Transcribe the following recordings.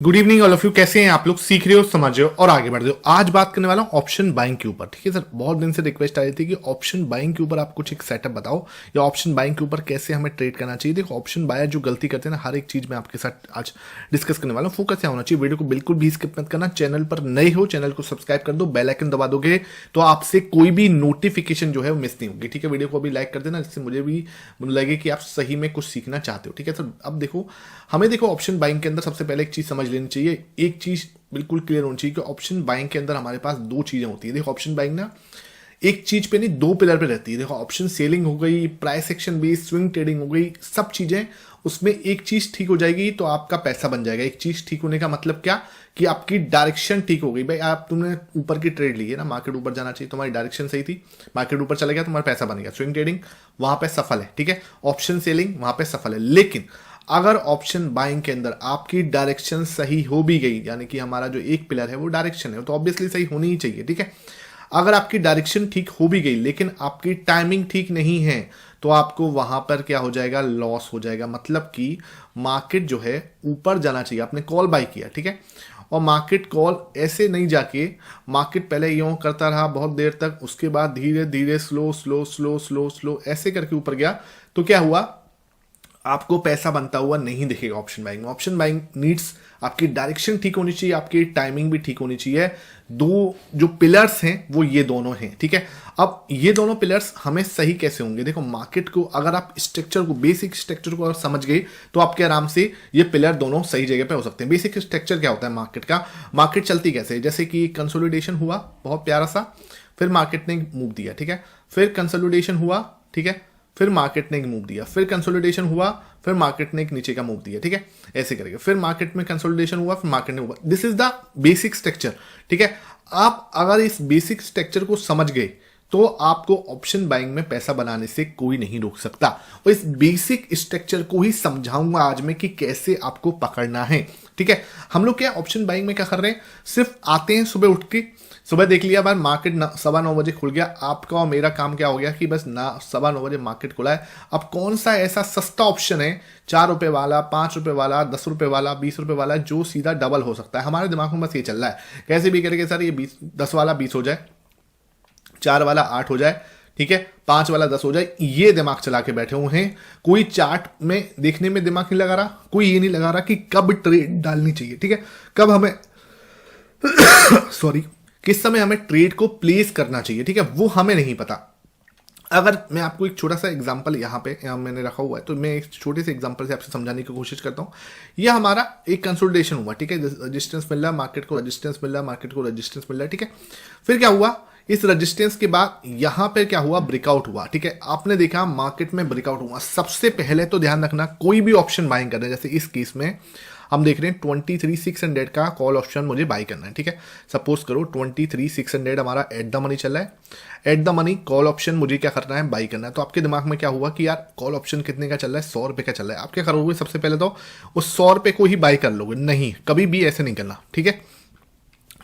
Good evening all of you. कैसे हैं आप लोग? सीख रहे हो, समझ रहे हो और आगे बढ़ रहे हो। आज बात करने वाला हूं ऑप्शन बाइंग के ऊपर। ठीक है सर, बहुत दिन से रिक्वेस्ट आ रही थी कि ऑप्शन बाइंग के ऊपर आप कुछ एक सेटअप बताओ या ऑप्शन बाइंग के ऊपर कैसे हमें ट्रेड करना चाहिए। देखो, ऑप्शन बायर जो गलती करते हैं ना, हर एक चीज में आपके साथ आज डिस्कस करने वाला हूँ। फोकस क्या होना चाहिए, वीडियो को बिल्कुल भी स्किप मत करना। चैनल पर नए हो, चैनल को सब्सक्राइब कर दो, बेल आइकन दबा दोगे तो आपसे कोई भी नोटिफिकेशन जो है वो मिस नहीं होगी। ठीक है, वीडियो को अभी लाइक कर देना जिससे मुझे भी लगे कि आप सही में कुछ सीखना चाहते हो। ठीक है सर, अब देखो हमें ऑप्शन बाइंग के अंदर सबसे पहले एक चीज समझ लेनी चाहिए, एक चीज बिल्कुल क्लियर होनी चाहिए कि ऑप्शन बाइंग के अंदर हमारे पास दो चीजें होती है। देखो, ऑप्शन बाइंग ना एक चीज पे नहीं, दो पिलर पे रहती है। देखो, ऑप्शन सेलिंग हो गई, price action based swing trading हो गई, सब चीजें उसमें एक चीज ठीक हो जाएगी तो आपका पैसा बन जाएगा। एक चीज ठीक होने का मतलब क्या कि आपकी डायरेक्शन ठीक हो गई। भाई, आप तुमने ऊपर की ट्रेड ली है ना, मार्केट ऊपर जाना चाहिए, तुम्हारी डायरेक्शन सही थी, मार्केट ऊपर चला गया, तुम्हारा पैसा बन गया। स्विंग ट्रेडिंग वहां पे सफल है। ठीक है, ऑप्शन सेलिंग वहां पे सफल है। लेकिन अगर ऑप्शन बाइंग के अंदर आपकी डायरेक्शन सही हो भी गई, यानी कि हमारा जो एक पिलर है वो डायरेक्शन है, तो ऑब्वियसली सही होनी ही चाहिए। ठीक है, अगर आपकी डायरेक्शन ठीक हो भी गई लेकिन आपकी टाइमिंग ठीक नहीं है तो आपको वहां पर क्या हो जाएगा, लॉस हो जाएगा। मतलब कि मार्केट जो है ऊपर जाना चाहिए, आपने कॉल बाय किया, ठीक है, और मार्केट कॉल ऐसे नहीं जाके मार्केट पहले यूं करता रहा बहुत देर तक, उसके बाद धीरे धीरे slow slow slow slow slow ऐसे करके ऊपर गया, तो क्या हुआ, आपको पैसा बनता हुआ नहीं दिखेगा। ऑप्शन बाइंग में ऑप्शन बाइंग नीड्स आपकी डायरेक्शन ठीक होनी चाहिए, आपकी टाइमिंग भी ठीक होनी चाहिए। दो जो पिलर्स हैं वो ये दोनों हैं। ठीक है, अब ये दोनों पिलर्स हमें सही कैसे होंगे? देखो, मार्केट को अगर आप स्ट्रक्चर को, बेसिक स्ट्रक्चर को अगर समझ गए तो आपके आराम से ये पिलर दोनों सही जगह पे हो सकते हैं। बेसिक स्ट्रक्चर क्या होता है मार्केट का, मार्केट चलती कैसे है, जैसे कि कंसोलिडेशन हुआ बहुत प्यारा सा, फिर मार्केट ने मूव दिया, ठीक है, फिर कंसोलिडेशन हुआ, ठीक है, फिर मार्केट ने एक मूव दिया, फिर कंसोलिडेशन हुआ, फिर मार्केट ने एक नीचे का मूव दिया। ठीक है, ऐसे करके फिर मार्केट में कंसोलिडेशन हुआ, फिर मार्केट ने हुआ। This is the basic structure. ठीक है, आप अगर इस बेसिक स्ट्रक्चर को समझ गए तो आपको ऑप्शन बाइंग में पैसा बनाने से कोई नहीं रोक सकता। और इस बेसिक स्ट्रक्चर को ही समझाऊंगा आज मैं कि कैसे आपको पकड़ना है। ठीक है, हम लोग क्या ऑप्शन बाइंग में क्या कर रहे हैं, सिर्फ आते हैं सुबह उठ के, सुबह देख लिया बार मार्केट 9:15 खुल गया, आपका और मेरा काम क्या हो गया कि बस 9:15 मार्केट खुला है, अब कौन सा ऐसा सस्ता ऑप्शन है, 4 रुपए वाला, 5 रुपए वाला, 10 रुपए वाला, 20 रुपए वाला, जो सीधा डबल हो सकता है। हमारे दिमाग में बस ये चल रहा है कैसे भी करके सर ये 10 वाला 20 हो जाए, 4 वाला 8 हो जाए, ठीक है, 5 वाला 10 हो जाए, ये दिमाग चला के बैठे हुए हैं। कोई चार्ट में देखने में दिमाग नहीं लगा रहा, कोई ये नहीं लगा रहा कि कब ट्रेड डालनी चाहिए, ठीक है, कब हमें सॉरी किस समय हमें ट्रेड को प्लेस करना चाहिए, ठीक है, वो हमें नहीं पता। अगर मैं आपको एक छोटा सा एग्जांपल यहाँ मैंने रखा हुआ है, तो मैं एक छोटे से एग्जांपल से आपसे समझाने की कोशिश करता हूँ। यह हमारा एक कंसोलिडेशन हुआ, ठीक है, रेजिस्टेंस मिल रहा है मार्केट को, रेजिस्टेंस मिल रहा है मार्केट को, रेजिस्टेंस मिल रहा है, ठीक है, फिर क्या हुआ, इस रेजिस्टेंस के बाद यहां पे क्या हुआ, ब्रेकआउट हुआ। ठीक है, आपने देखा मार्केट में ब्रेकआउट हुआ। सबसे पहले तो ध्यान रखना, कोई भी ऑप्शन बाइंग कर रहे हैं, जैसे इस केस में हम देख रहे हैं 23,600 का कॉल ऑप्शन मुझे बाई करना है। ठीक है, सपोज करो 23,600 हमारा एट द मनी चल रहा है, at the money call option मुझे क्या करना है, बाई करना है। तो आपके दिमाग में क्या हुआ कि यार कॉल ऑप्शन कितने का चल रहा है, 100 रुपए का चल रहा है। आप क्या करोगे, सबसे पहले तो उस 100 रुपए को ही बाई कर लोगे। नहीं, कभी भी ऐसे नहीं करना, ठीक है,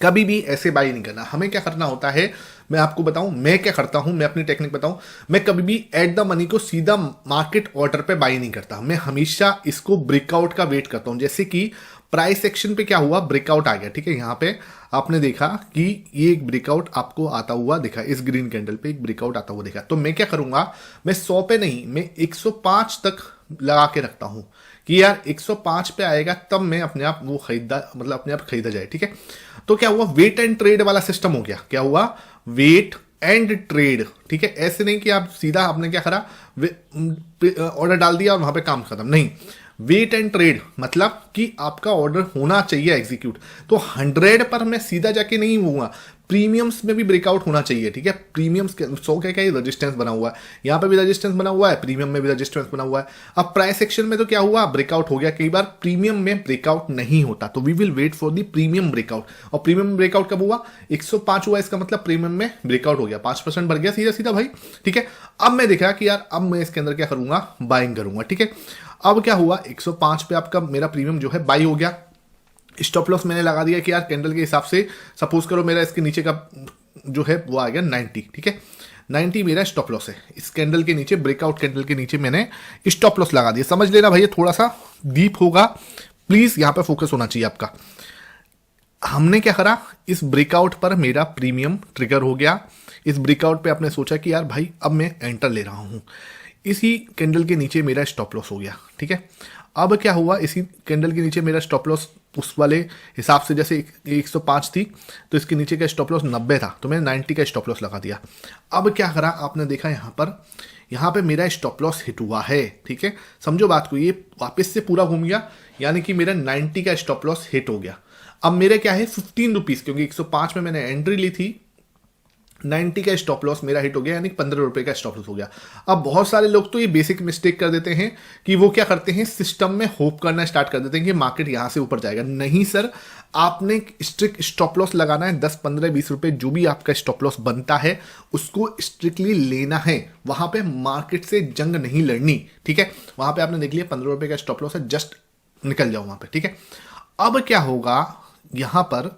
कभी भी ऐसे बाई नहीं करना। हमें क्या करना होता है, मैं आपको बताऊं मैं क्या करता हूं, मैं अपनी टेक्निक बताऊं। मैं कभी भी एट द मनी को सीधा मार्केट ऑर्डर पे बाई नहीं करता, मैं हमेशा इसको ब्रेकआउट का वेट करता हूं। जैसे कि प्राइस एक्शन पे क्या हुआ, ब्रेकआउट आ गया, ठीक है, यहां पे आपने देखा कि ये एक ब्रेकआउट आपको आता हुआ दिखा, इस ग्रीन कैंडल पे एक ब्रेकआउट आता हुआ दिखा। तो मैं क्या करूंगा, मैं 100 पे नहीं, मैं 105 तक लगा के रखता हूं कि यार 105 पे आएगा तब मैं अपने आप वो खरीदा, मतलब अपने आप खरीदा जाए। ठीक है, तो क्या हुआ, वेट एंड ट्रेड वाला सिस्टम हो गया। क्या हुआ, वेट एंड ट्रेड। ठीक है, ऐसे नहीं कि आप सीधा आपने क्या करा, ऑर्डर डाल दिया और वहां पे काम खत्म, नहीं, वेट एंड ट्रेड मतलब कि आपका ऑर्डर होना चाहिए एग्जीक्यूट। तो 100 पर मैं सीधा जाके नहीं होऊंगा, प्रीमियम्स में भी ब्रेकआउट होना चाहिए। ठीक है, प्रीमियम्स के 100 क्या क्या रेजिस्टेंस बना हुआ है, यहां पे भी रेजिस्टेंस बना हुआ है, प्रीमियम में भी रेजिस्टेंस बना हुआ है। अब प्राइस एक्शन में तो क्या हुआ, ब्रेकआउट हो गया। कई बार प्रीमियम में ब्रेकआउट नहीं होता, तो we will wait for the premium breakout. और प्रीमियम ब्रेकआउट कब हुआ, 105 हुआ, इसका मतलब प्रीमियम में ब्रेकआउट हो गया, 5% बढ़ गया सीधा सीधा भाई। ठीक है, अब मैं देखा कि यार अब मैं इसके अंदर क्या करूंगा, बाइंग करूंगा। ठीक है, अब क्या हुआ, 105 पे आपका मेरा प्रीमियम जो है बाई हो गया। स्टॉप लॉस मैंने लगा दिया कि यार कैंडल के हिसाब से, सपोज करो मेरा इसके नीचे का जो है वो आ गया 90। ठीक है, 90 मेरा स्टॉप लॉस है, इस कैंडल के नीचे, ब्रेकआउट कैंडल के नीचे मैंने स्टॉप लॉस लगा दिया। समझ लेना भैया, थोड़ा सा डीप होगा, प्लीज यहां पे फोकस होना चाहिए आपका। हमने क्या करा, इस ब्रेकआउट पर मेरा प्रीमियम ट्रिगर हो गया। इस ब्रेकआउट पे आपने सोचा कि यार भाई अब मैं एंटर ले रहा हूं, इसी कैंडल के नीचे मेरा स्टॉप लॉस हो गया। ठीक है, अब क्या हुआ, इसी कैंडल के नीचे मेरा स्टॉप लॉस उस वाले हिसाब से, जैसे 105 थी तो इसके नीचे का स्टॉप लॉस 90 था, तो मैंने 90 का स्टॉप लॉस लगा दिया। अब क्या करा आपने देखा यहाँ पे मेरा स्टॉप लॉस हिट हुआ है। ठीक है, समझो बात को, ये वापस से पूरा घूम गया, यानी कि मेरा 90 का स्टॉप लॉस हिट हो गया। अब मेरे क्या है 15 रुपीज, क्योंकि 105 में मैंने एंट्री ली थी, 90 का स्टॉप लॉस मेरा हिट हो गया, यानी 15 रुपए का स्टॉप लॉस हो गया। अब बहुत सारे लोग तो ये बेसिक मिस्टेक कर देते हैं कि वो क्या करते हैं, सिस्टम में होप करना स्टार्ट कर देते हैं कि मार्केट यहां से ऊपर जाएगा। नहीं सर, आपने स्ट्रिक्ट स्टॉप लॉस लगाना है। 10 15 20 रुपए जो भी आपका स्टॉप लॉस बनता है उसको स्ट्रिक्टली लेना है। वहां पे मार्केट से जंग नहीं लड़नी। ठीक है, वहां पे आपने देख लिया 15 रुपए का स्टॉप लॉस है, जस्ट निकल जाओ वहां पे। ठीक है, अब क्या होगा, यहां पर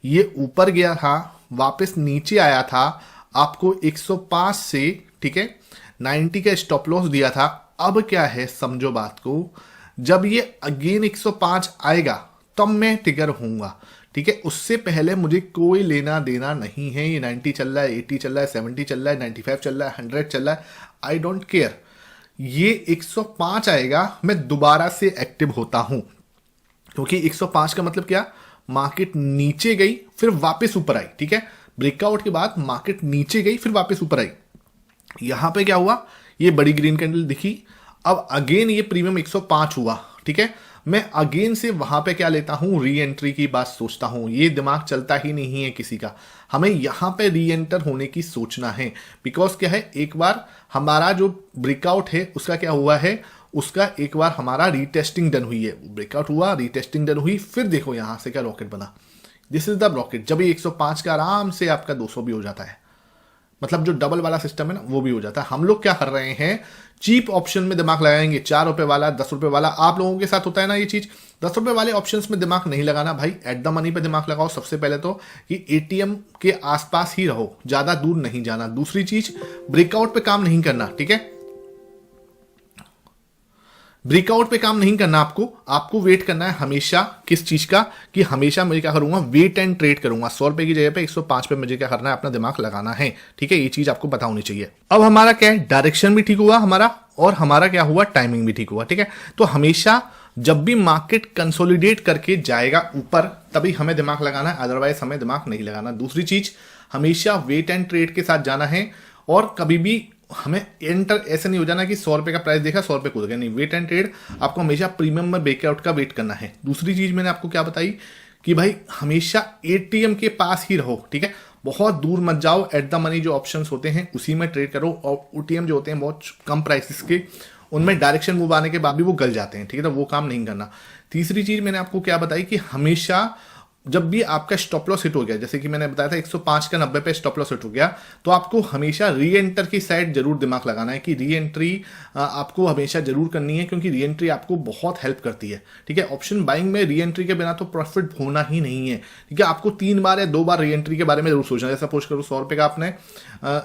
ये ऊपर गया था, वापस नीचे आया था, आपको 105 से, ठीक है, 90 का स्टॉप लॉस दिया था। अब क्या है, समझो बात को, जब ये अगेन 105 आएगा तब मैं ट्रिगर होऊंगा। ठीक है, उससे पहले मुझे कोई लेना देना नहीं है। ये 90 चल रहा है, 80 चल रहा है, 70 चल रहा है, 95 चल रहा है, 100 चल रहा है, आई डोंट केयर। ये 105 आएगा, मैं दोबारा से एक्टिव होता हूं, क्योंकि 105 का मतलब क्या, मार्केट नीचे गई फिर वापस ऊपर आई। ठीक है, ब्रेकआउट के बाद मार्केट नीचे गई फिर वापस ऊपर आई। यहां पे क्या हुआ, ये बड़ी ग्रीन कैंडल दिखी, अब अगेन ये प्रीमियम 105 हुआ। ठीक है, मैं अगेन से वहां पे क्या लेता हूं, री एंट्री की बात सोचता हूं। ये दिमाग चलता ही नहीं है किसी का, हमें यहां पे री एंटर होने की सोचना है। बिकॉज क्या है, एक बार हमारा जो ब्रेकआउट है उसका क्या हुआ है, उसका एक बार हमारा रीटेस्टिंग डन हुई है। ब्रेकआउट हुआ, रीटेस्टिंग डन हुई, फिर देखो यहां से क्या रॉकेट बना। This is the rocket. जब ये 105 का आराम से आपका 200 भी हो जाता है, मतलब जो डबल वाला सिस्टम है ना वो भी हो जाता है। हम लोग क्या कर रहे हैं, चीप ऑप्शन में दिमाग लगाएंगे, 4 रुपए वाला, 10 रुपए वाला। आप लोगों के साथ होता है ना ये चीज, 10 रुपए वाले ऑप्शंस में दिमाग नहीं लगाना भाई, एट द मनी पे दिमाग लगाओ। सबसे पहले तो कि एटीएम के आसपास ही रहो, ज्यादा दूर नहीं जाना। दूसरी चीज, ब्रेकआउट पे काम नहीं करना। ठीक है, ब्रेकआउट पे काम नहीं करना, आपको वेट करना है हमेशा। किस चीज का, कि हमेशा मैं क्या करूंगा, वेट एंड ट्रेड करूंगा। 100 रुपए की जगह पे 105 पे मुझे क्या करना है, अपना दिमाग लगाना है। ठीक है, ये चीज आपको पता होनी चाहिए। अब हमारा क्या है, डायरेक्शन भी ठीक हुआ हमारा, और हमारा क्या हुआ, टाइमिंग भी ठीक हुआ। ठीक है, तो हमेशा जब भी मार्केट कंसोलिडेट करके जाएगा ऊपर तभी हमें दिमाग लगाना है, अदरवाइज हमें दिमाग नहीं लगाना। दूसरी चीज, हमेशा वेट एंड ट्रेड के साथ जाना है, और कभी भी हमें एंटर ऐसे नहीं हो जाना कि 100 रुपए का प्राइस देखा 100 रुपए कूद गया। नहीं, वेट एंड ट्रेड आपको हमेशा प्रीमियम में ब्रेकआउट का वेट करना है। दूसरी चीज मैंने आपको क्या बताई कि भाई हमेशा एटीएम के पास ही रहो। ठीक है, बहुत दूर मत जाओ, एट द मनी जो ऑप्शंस होते हैं उसी में ट्रेड करो। और एटीएम जो होते हैं बहुत कम प्राइसेस के, उनमें डायरेक्शन मूव आने के बाद भी वो गल जाते हैं। ठीक है, तो वो काम नहीं करना। तीसरी चीज मैंने आपको क्या बताई कि हमेशा जब भी आपका स्टॉप लॉस हिट हो गया, जैसे कि मैंने बताया था 105 का 90 पे स्टॉप लॉस हिट हो गया, तो आपको हमेशा री एंटर की साइड जरूर दिमाग लगाना है कि री एंट्री आपको हमेशा जरूर करनी है, क्योंकि री एंट्री आपको बहुत हेल्प करती है। ठीक है, ऑप्शन बाइंग में री एंट्री के बिना तो प्रॉफिट होना ही नहीं है। ठीक है, आपको 3 बार या 2 बार री एंट्री के बारे में जरूर सोचना है। जैसे सपोज करो 100 रुपए का आपने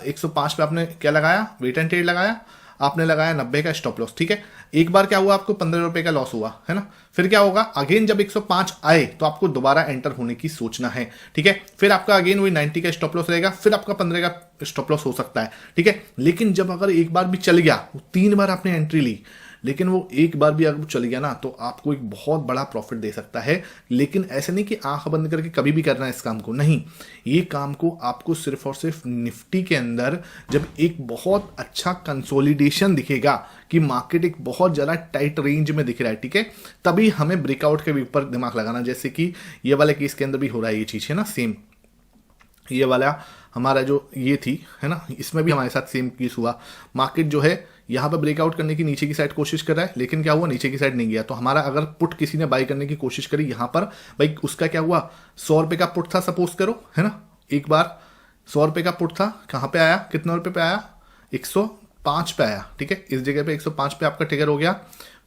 105 पे आपने क्या लगाया, वेट एंड ट्रेड लगाया, आपने लगाया 90 का स्टॉप लॉस। ठीक है, एक बार क्या हुआ, आपको 15 रुपए का लॉस हुआ है ना, फिर क्या होगा, अगेन जब 105 आए तो आपको दोबारा एंटर होने की सोचना है। ठीक है, फिर आपका अगेन वही 90 का स्टॉप लॉस रहेगा, फिर आपका 15 का स्टॉप लॉस हो सकता है। ठीक है, लेकिन जब अगर एक बार भी चल गया, 3 बार आपने एंट्री ली, लेकिन वो एक बार भी अगर चल गया ना, तो आपको एक बहुत बड़ा प्रॉफिट दे सकता है। लेकिन ऐसे नहीं कि आंख बंद करके कभी भी करना है इस काम को, नहीं। ये काम को आपको सिर्फ और सिर्फ निफ्टी के अंदर जब एक बहुत अच्छा कंसोलिडेशन दिखेगा कि मार्केट एक बहुत ज़्यादा टाइट रेंज में दिख रहा है, ठीक है, तभी हमें ब्रेकआउट के ऊपर दिमाग लगाना। जैसे कि ये वाले केस के अंदर भी हो रहा है ये चीज़, है ना, सेम ये वाला हमारा जो ये थी, है ना, इसमें भी हमारे साथ सेम केस हुआ। मार्केट जो है यहाँ पर ब्रेकआउट करने की नीचे की साइड कोशिश कर रहा है, लेकिन क्या हुआ, नीचे की साइड नहीं गया। तो हमारा अगर पुट किसी ने बाई करने की कोशिश करी यहाँ पर, भाई उसका क्या हुआ, 100 रुपए का पुट था सपोज करो, है ना, एक बार 100 रुपए का पुट था, कहाँ पे आया, कितने रुपए पे आया, 105 पे आया। ठीक है, इस जगह पे 105 पे आपका ट्रिगर हो गया,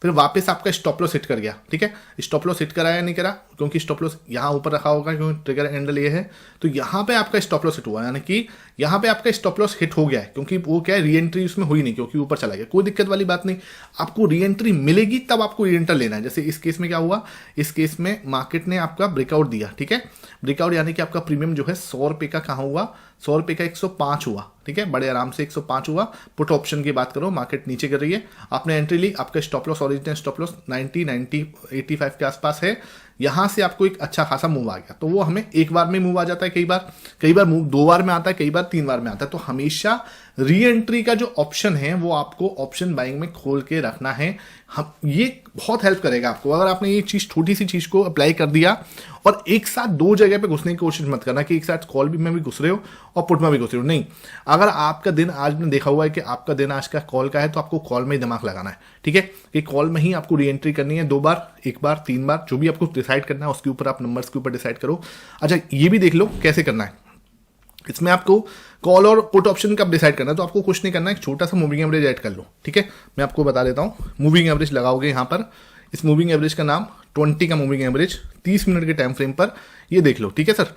फिर वापस आपका स्टॉप लॉस हिट कर गया, ठीक है। स्टॉप लॉस हिट कराया नहीं करा, क्योंकि स्टॉप लॉस यहाँ ऊपर रखा होगा, क्योंकि ट्रिगर हैंडल ये है, तो यहाँ पे आपका स्टॉप लॉस हिट हुआ, यानी कि यहाँ पे आपका स्टॉप लॉस हिट हो गया है, क्योंकि वो क्या है, री एंट्री उसमें हुई नहीं, क्योंकि ऊपर चला गया। कोई दिक्कत वाली बात नहीं, आपको री एंट्री मिलेगी तब आपको री एंटर लेना है। जैसे इस केस में क्या हुआ, इस केस में मार्केट ने आपका ब्रेकआउट दिया, ठीक है। ब्रेकआउट यानी कि आपका प्रीमियम जो है 100 रुपये का कहाँ हुआ, 100 रुपये का 105 हुआ, ठीक है, बड़े आराम से 105 हुआ। पुट ऑप्शन की बात करो, मार्केट नीचे कर रही है, आपने एंट्री ली, आपका stop loss, original stop loss 90 85 के आसपास है, यहां से आपको एक अच्छा खासा मूव आ गया। तो वो हमें एक बार में मूव आ जाता है, कई बार मूव 2 बार में आता है, कई बार 3 बार में आता है। तो हमेशा री एंट्री का जो ऑप्शन है वो आपको ऑप्शन बाइंग में खोल के रखना है। हम ये बहुत हेल्प करेगा आपको, अगर आपने ये चीज, छोटी सी चीज को अप्लाई कर दिया। और एक साथ 2 जगह पे घुसने की कोशिश मत करना कि एक साथ कॉल में भी घुस रहे हो और पुट में भी घुस रहे हो, नहीं। अगर आपका दिन, आज ने देखा हुआ है कि आपका दिन आज का कॉल का है, तो आपको कॉल में ही दिमाग लगाना है, ठीक है, कि कॉल में ही आपको री एंट्री करनी है 2 बार, 1 बार, 3 बार, जो भी आपको डिसाइड करना है उसके ऊपर आप नंबर्स के ऊपर डिसाइड करो। अच्छा, ये भी देख लो कैसे करना है। इसमें आपको कॉल और पुट ऑप्शन कब डिसाइड करना है, तो आपको कुछ नहीं करना है, एक छोटा सा मूविंग एवरेज ऐड कर लो, ठीक है। मैं आपको बता देता हूं, मूविंग एवरेज लगाओगे यहां पर, इस मूविंग एवरेज का नाम 20 का मूविंग एवरेज 30 मिनट के टाइम फ्रेम पर, ये देख लो, ठीक है सर।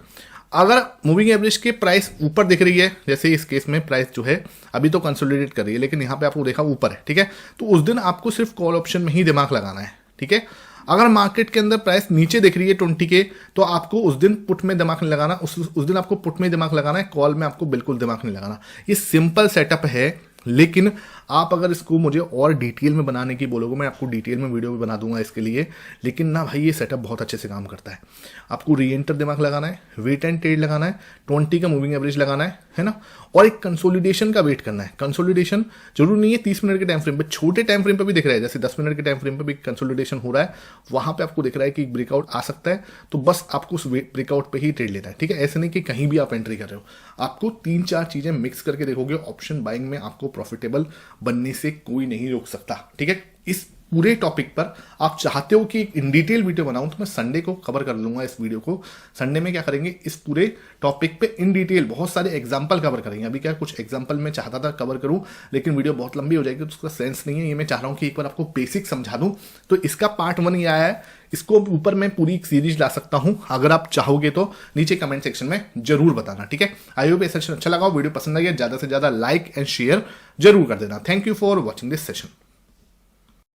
अगर मूविंग एवरेज के प्राइस ऊपर दिख रही है, जैसे इस केस में प्राइस जो है अभी तो कंसोलिडेट कर रही है, लेकिन यहां पे आपको देखा ऊपर है, ठीक है, तो उस दिन आपको सिर्फ कॉल ऑप्शन में ही दिमाग लगाना है, ठीक है। अगर मार्केट के अंदर प्राइस नीचे दिख रही है 20 के, तो आपको उस दिन पुट में दिमाग नहीं लगाना, उस दिन आपको पुट में दिमाग लगाना है, कॉल में आपको बिल्कुल दिमाग नहीं लगाना। ये सिंपल सेटअप है, लेकिन आप अगर इसको मुझे और डिटेल में बनाने की बोलोगे, मैं आपको डिटेल में वीडियो भी बना दूंगा इसके लिए, लेकिन ना भाई ये सेटअप बहुत अच्छे से काम करता है। आपको री एंटर दिमाग लगाना है, वेट एंड ट्रेड लगाना है, 20 का मूविंग एवरेज लगाना है ना, और एक कंसोलिडेशन का वेट करना है। कंसोलिडेशन जरूर नहीं है 30 मिनट के टाइम फ्रेम पे, छोटे टाइम फ्रेम पे भी दिख रहा है, जैसे 10 मिनट के टाइम फ्रेम पे भी कंसोलिडेशन हो रहा है, वहां पे आपको दिख रहा है कि ब्रेकआउट आ सकता है, तो बस आपको उस ब्रेकआउट पे ही ट्रेड लेना है, ठीक है। ऐसे नहीं कि कहीं भी आप एंट्री कर रहे हो, आपको 3-4 चीजें मिक्स करके देखोगे, ऑप्शन बाइंग में आपको प्रॉफिटेबल बनने से कोई नहीं रोक सकता, ठीक है। इस पूरे टॉपिक पर आप चाहते हो कि एक इन डिटेल वीडियो बनाऊं, तो मैं संडे को कवर कर लूंगा इस वीडियो को। संडे में क्या करेंगे, इस पूरे टॉपिक पे इन डिटेल बहुत सारे एग्जांपल कवर करेंगे। अभी क्या कुछ एग्जांपल मैं चाहता था कवर करूं, लेकिन वीडियो बहुत लंबी हो जाएगी, तो उसका सेंस नहीं है। ये मैं चाह रहा हूं कि एक बार आपको बेसिक समझा दूं, तो इसका पार्ट 1 ये आया है, इसको ऊपर मैं पूरी एक सीरीज ला सकता हूं। अगर आप चाहोगे तो नीचे कमेंट सेक्शन में जरूर बताना, ठीक है। आई होप ये सेशन अच्छा लगा, वीडियो पसंद आ गया, ज्यादा से ज्यादा लाइक एंड शेयर जरूर कर देना। Thank you for watching this session.